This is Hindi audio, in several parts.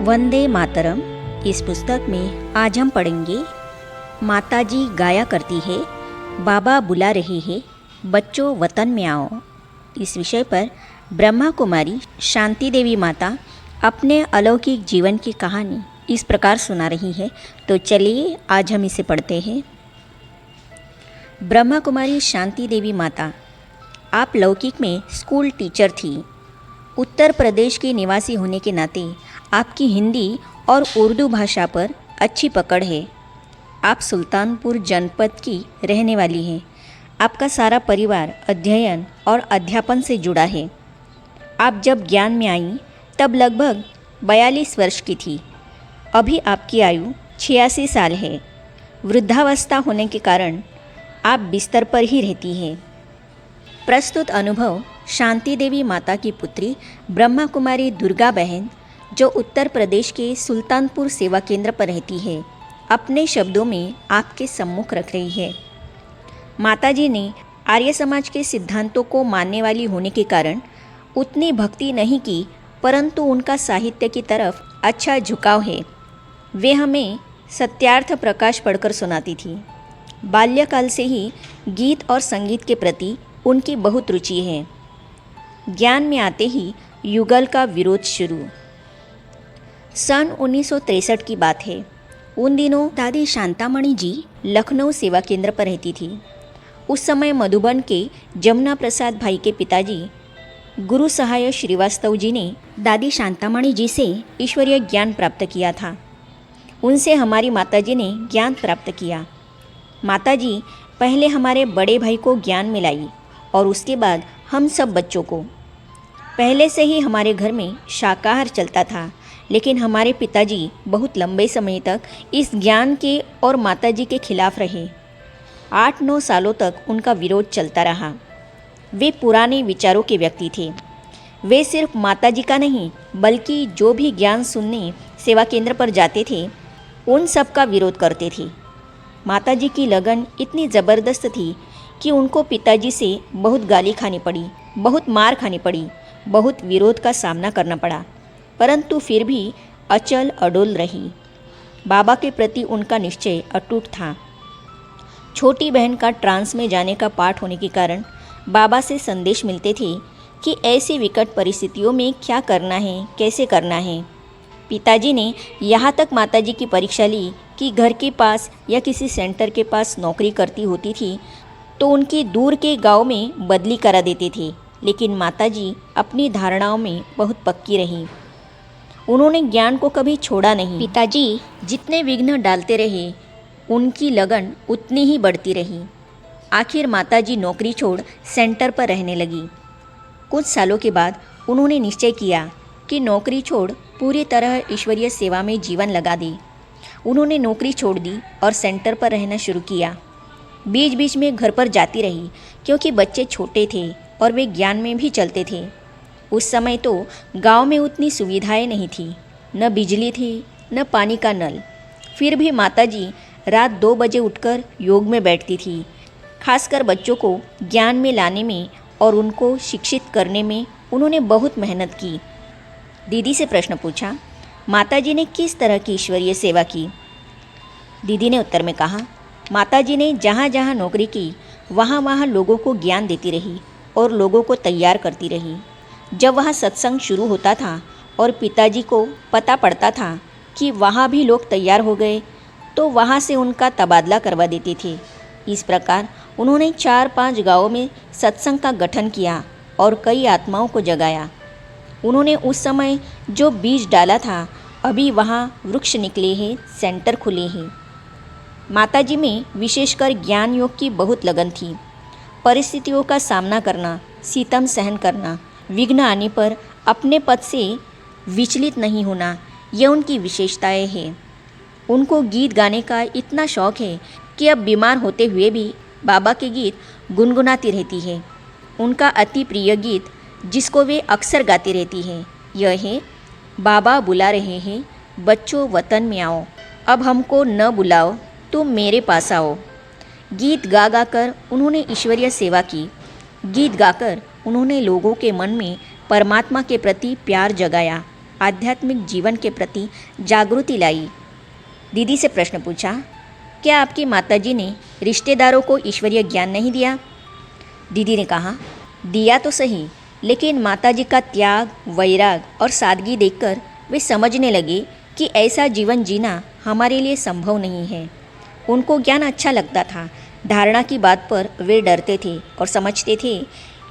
वंदे मातरम। इस पुस्तक में आज हम पढ़ेंगे माताजी गाया करती है, बाबा बुला रहे हैं, बच्चों वतन में आओ। इस विषय पर ब्रह्मा कुमारी शांति देवी माता अपने अलौकिक जीवन की कहानी इस प्रकार सुना रही है। तो चलिए आज हम इसे पढ़ते हैं। ब्रह्मा कुमारी शांति देवी माता, आप लौकिक में स्कूल टीचर थी। उत्तर प्रदेश के निवासी होने के नाते आपकी हिंदी और उर्दू भाषा पर अच्छी पकड़ है। आप सुल्तानपुर जनपद की रहने वाली हैं। आपका सारा परिवार अध्ययन और अध्यापन से जुड़ा है। आप जब ज्ञान में आई तब लगभग 42 वर्ष की थी। अभी आपकी आयु 86 साल है। वृद्धावस्था होने के कारण आप बिस्तर पर ही रहती हैं। प्रस्तुत अनुभव शांति देवी माता की पुत्री ब्रह्मा कुमारी दुर्गा बहन, जो उत्तर प्रदेश के सुल्तानपुर सेवा केंद्र पर रहती है, अपने शब्दों में आपके सम्मुख रख रही है। माताजी ने आर्य समाज के सिद्धांतों को मानने वाली होने के कारण उतनी भक्ति नहीं की, परंतु उनका साहित्य की तरफ अच्छा झुकाव है। वे हमें सत्यार्थ प्रकाश पढ़कर सुनाती थी। बाल्यकाल से ही गीत और संगीत के प्रति उनकी बहुत रुचि है। ज्ञान में आते ही युगल का विरोध शुरू। सन 1963 की बात है। उन दिनों दादी शांतामणि जी लखनऊ सेवा केंद्र पर रहती थी। उस समय मधुबन के जमुना प्रसाद भाई के पिताजी गुरु सहाय श्रीवास्तव जी ने दादी शांतामणि जी से ईश्वरीय ज्ञान प्राप्त किया था। उनसे हमारी माताजी ने ज्ञान प्राप्त किया। माताजी पहले हमारे बड़े भाई को ज्ञान में लाई और उसके बाद हम सब बच्चों को। पहले से ही हमारे घर में शाकाहार चलता था, लेकिन हमारे पिताजी बहुत लंबे समय तक इस ज्ञान के और माताजी के खिलाफ रहे। 8-9 सालों तक उनका विरोध चलता रहा। वे पुराने विचारों के व्यक्ति थे। वे सिर्फ माताजी का नहीं, बल्कि जो भी ज्ञान सुनने सेवा केंद्र पर जाते थे, उन सब का विरोध करते थे। माताजी की लगन इतनी ज़बरदस्त थी कि उनको पिताजी से बहुत गाली खानी पड़ी, बहुत मार खानी पड़ी, बहुत विरोध का सामना करना पड़ा, परंतु फिर भी अचल अडोल रही। बाबा के प्रति उनका निश्चय अटूट था। छोटी बहन का ट्रांस में जाने का पाठ होने के कारण बाबा से संदेश मिलते थे कि ऐसी विकट परिस्थितियों में क्या करना है, कैसे करना है। पिताजी ने यहाँ तक माताजी की परीक्षा ली कि घर के पास या किसी सेंटर के पास नौकरी करती होती थी तो उनकी दूर के गांव में बदली करा देते थे, लेकिन माताजी अपनी धारणाओं में बहुत पक्की रही। उन्होंने ज्ञान को कभी छोड़ा नहीं। पिताजी जितने विघ्न डालते रहे, उनकी लगन उतनी ही बढ़ती रही। आखिर माताजी नौकरी छोड़ सेंटर पर रहने लगी। कुछ सालों के बाद उन्होंने निश्चय किया कि नौकरी छोड़ पूरी तरह ईश्वरीय सेवा में जीवन लगा दे। उन्होंने नौकरी छोड़ दी और सेंटर पर रहना शुरू किया। बीच बीच में घर पर जाती रही, क्योंकि बच्चे छोटे थे और वे ज्ञान में भी चलते थे। उस समय तो गांव में उतनी सुविधाएं नहीं थी, न बिजली थी, न पानी का नल। फिर भी माताजी रात 2 बजे उठकर योग में बैठती थी। खासकर बच्चों को ज्ञान में लाने में और उनको शिक्षित करने में उन्होंने बहुत मेहनत की। दीदी से प्रश्न पूछा, माताजी ने किस तरह की ईश्वरीय सेवा की? दीदी ने उत्तर में कहा, माताजी ने जहाँ जहाँ नौकरी की, वहाँ वहाँ लोगों को ज्ञान देती रही और लोगों को तैयार करती रही। जब वहाँ सत्संग शुरू होता था और पिताजी को पता पड़ता था कि वहाँ भी लोग तैयार हो गए, तो वहाँ से उनका तबादला करवा देते थे। इस प्रकार उन्होंने 4-5 गाँवों में सत्संग का गठन किया और कई आत्माओं को जगाया। उन्होंने उस समय जो बीज डाला था, अभी वहाँ वृक्ष निकले हैं, सेंटर खुले हैं। माताजी में विशेषकर ज्ञान योग की बहुत लगन थी। परिस्थितियों का सामना करना, सितम सहन करना, विघ्न आने पर अपने पद से विचलित नहीं होना, यह उनकी विशेषताएं हैं। उनको गीत गाने का इतना शौक है कि अब बीमार होते हुए भी बाबा के गीत गुनगुनाती रहती है। उनका अति प्रिय गीत, जिसको वे अक्सर गाती रहती हैं, यह है, बाबा बुला रहे हैं, बच्चों वतन में आओ, अब हमको न बुलाओ, तुम मेरे पास आओ। गीत गा गाकर उन्होंने ईश्वरीय सेवा की। गीत गाकर उन्होंने लोगों के मन में परमात्मा के प्रति प्यार जगाया। आध्यात्मिक जीवन के प्रति जागृति लाई। दीदी से प्रश्न पूछा, क्या आपकी माताजी ने रिश्तेदारों को ईश्वरीय ज्ञान नहीं दिया? दीदी ने कहा, दिया तो सही, लेकिन माताजी का त्याग, वैराग और सादगी देखकर वे समझने लगे कि ऐसा जीवन जीना हमारे लिए संभव नहीं है। उनको ज्ञान अच्छा लगता था, धारणा की बात पर वे डरते थे और समझते थे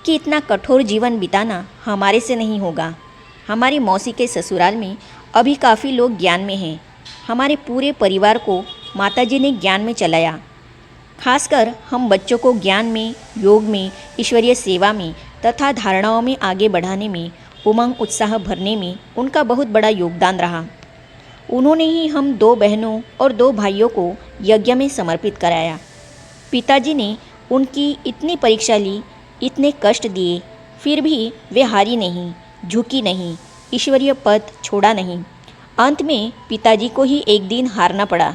कि इतना कठोर जीवन बिताना हमारे से नहीं होगा। हमारी मौसी के ससुराल में अभी काफ़ी लोग ज्ञान में हैं। हमारे पूरे परिवार को माताजी ने ज्ञान में चलाया। खासकर हम बच्चों को ज्ञान में, योग में, ईश्वरीय सेवा में तथा धारणाओं में आगे बढ़ाने में, उमंग उत्साह भरने में उनका बहुत बड़ा योगदान रहा। उन्होंने ही हम 2 बहनों और 2 भाइयों को यज्ञ में समर्पित कराया। पिताजी ने उनकी इतनी परीक्षा ली, इतने कष्ट दिए, फिर भी वे हारी नहीं, झुकी नहीं, ईश्वरीय पद छोड़ा नहीं। अंत में पिताजी को ही एक दिन हारना पड़ा।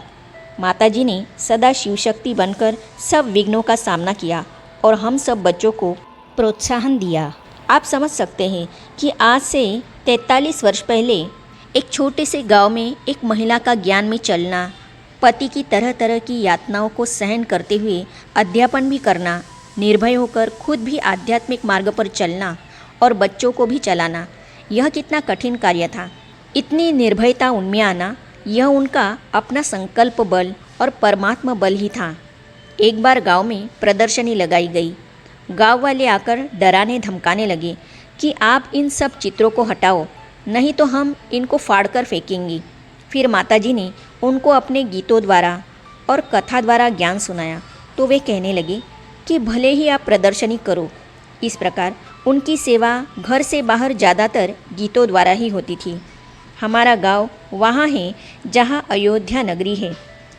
माताजी ने सदा शिवशक्ति बनकर सब विघ्नों का सामना किया और हम सब बच्चों को प्रोत्साहन दिया। आप समझ सकते हैं कि आज से 43 वर्ष पहले एक छोटे से गांव में एक महिला का ज्ञान में चलना, पति की तरह तरह की यातनाओं को सहन करते हुए अध्यापन भी करना, निर्भय होकर खुद भी आध्यात्मिक मार्ग पर चलना और बच्चों को भी चलाना, यह कितना कठिन कार्य था। इतनी निर्भयता उनमें आना, यह उनका अपना संकल्प बल और परमात्मा बल ही था। एक बार गांव में प्रदर्शनी लगाई गई। गांव वाले आकर डराने धमकाने लगे कि आप इन सब चित्रों को हटाओ, नहीं तो हम इनको फाड़कर फेंकेंगे। फिर माताजी ने उनको अपने गीतों द्वारा और कथा द्वारा ज्ञान सुनाया तो वे कहने लगे कि भले ही आप प्रदर्शनी करो। इस प्रकार उनकी सेवा घर से बाहर ज़्यादातर गीतों द्वारा ही होती थी। हमारा गांव वहाँ है जहाँ अयोध्या नगरी है।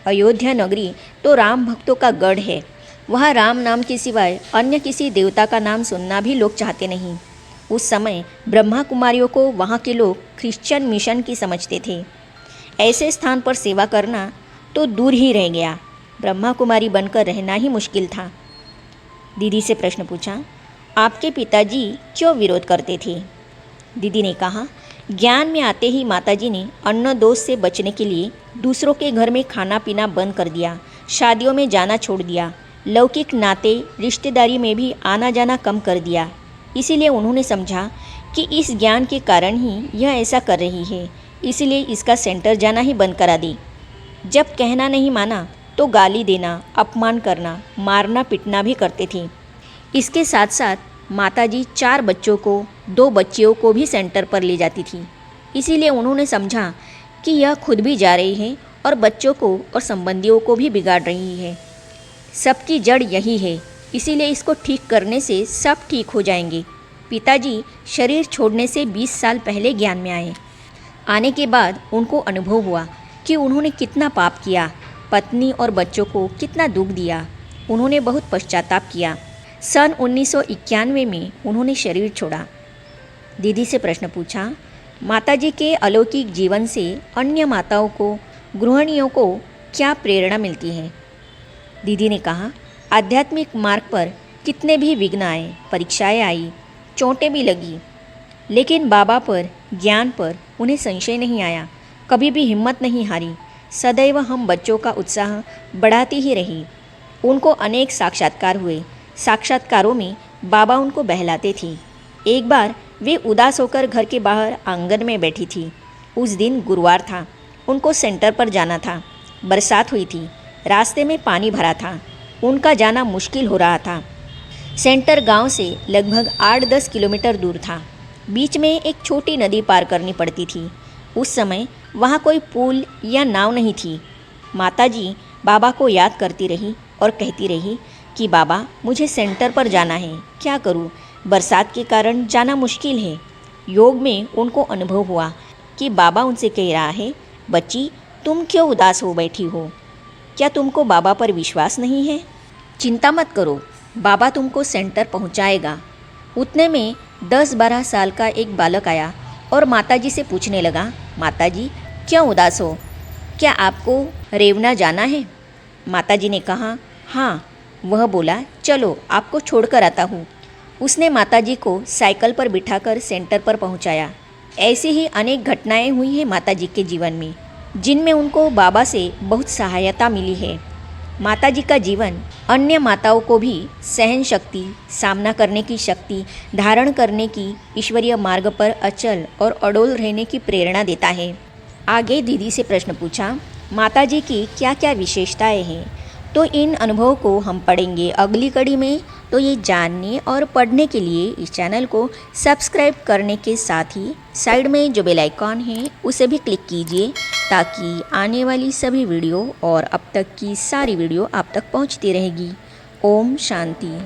अयोध्या नगरी तो राम भक्तों का गढ़ है। वहाँ राम नाम के सिवाय अन्य किसी देवता का नाम सुनना भी लोग चाहते नहीं। उस समय ब्रह्मा कुमारियों को वहाँ के लोग क्रिश्चियन मिशन की समझते थे। ऐसे स्थान पर सेवा करना तो दूर ही रह गया, ब्रह्मा कुमारी बनकर रहना ही मुश्किल था। दीदी से प्रश्न पूछा, आपके पिताजी क्यों विरोध करते थे? दीदी ने कहा, ज्ञान में आते ही माताजी ने अन्न दोष से बचने के लिए दूसरों के घर में खाना पीना बंद कर दिया, शादियों में जाना छोड़ दिया, लौकिक नाते रिश्तेदारी में भी आना जाना कम कर दिया। इसीलिए उन्होंने समझा कि इस ज्ञान के कारण ही यह ऐसा कर रही है, इसीलिए इसका सेंटर जाना ही बंद करा दी। जब कहना नहीं माना तो गाली देना, अपमान करना, मारना पीटना भी करते थे। इसके साथ साथ माताजी 4 बच्चों को, 2 बच्चियों को भी सेंटर पर ले जाती थी। इसीलिए उन्होंने समझा कि यह खुद भी जा रही है और बच्चों को और संबंधियों को भी बिगाड़ रही है। सबकी जड़ यही है, इसीलिए इसको ठीक करने से सब ठीक हो जाएंगे। पिताजी शरीर छोड़ने से 20 साल पहले ज्ञान में आए। आने के बाद उनको अनुभव हुआ कि उन्होंने कितना पाप किया, पत्नी और बच्चों को कितना दुख दिया। उन्होंने बहुत पश्चाताप किया। सन 1991 में उन्होंने शरीर छोड़ा। दीदी से प्रश्न पूछा, माताजी के अलौकिक जीवन से अन्य माताओं को, गृहिणियों को क्या प्रेरणा मिलती है? दीदी ने कहा, आध्यात्मिक मार्ग पर कितने भी विघ्न आए, परीक्षाएं आई, चोटें भी लगी, लेकिन बाबा पर, ज्ञान पर उन्हें संशय नहीं आया, कभी भी हिम्मत नहीं हारी। सदैव हम बच्चों का उत्साह बढ़ाती ही रही। उनको अनेक साक्षात्कार हुए। साक्षात्कारों में बाबा उनको बहलाते थे। एक बार वे उदास होकर घर के बाहर आंगन में बैठी थी। उस दिन गुरुवार था। उनको सेंटर पर जाना था। बरसात हुई थी। रास्ते में पानी भरा था। उनका जाना मुश्किल हो रहा था। सेंटर गांव से लगभग 8-10 किलोमीटर दूर था। बीच में एक छोटी नदी पार करनी पड़ती थी। उस समय वहाँ कोई पुल या नाव नहीं थी। माताजी बाबा को याद करती रही और कहती रही कि बाबा, मुझे सेंटर पर जाना है, क्या करूँ? बरसात के कारण जाना मुश्किल है। योग में उनको अनुभव हुआ कि बाबा उनसे कह रहा है, बच्ची, तुम क्यों उदास हो बैठी हो? क्या तुमको बाबा पर विश्वास नहीं है? चिंता मत करो, बाबा तुमको सेंटर पहुंचाएगा। उतने में 10-12 साल का एक बालक आया और माताजी से पूछने लगा, माताजी, क्यों उदास हो? क्या आपको रेवना जाना है? माताजी ने कहा, हाँ। वह बोला, चलो आपको छोड़कर आता हूँ। उसने माताजी को साइकिल पर बिठाकर सेंटर पर पहुँचाया। ऐसे ही अनेक घटनाएं हुई हैं माता जी के जीवन में, जिनमें उनको बाबा से बहुत सहायता मिली है। माता जी का जीवन अन्य माताओं को भी सहन शक्ति, सामना करने की शक्ति, धारण करने की, ईश्वरीय मार्ग पर अचल और अडोल रहने की प्रेरणा देता है। आगे दीदी से प्रश्न पूछा, माता जी की क्या क्या विशेषताएं हैं? तो इन अनुभवों को हम पढ़ेंगे अगली कड़ी में। तो ये जानने और पढ़ने के लिए इस चैनल को सब्सक्राइब करने के साथ ही साइड में जो बेल आइकॉन है उसे भी क्लिक कीजिए, ताकि आने वाली सभी वीडियो और अब तक की सारी वीडियो आप तक पहुंचती रहेगी। ओम शांति।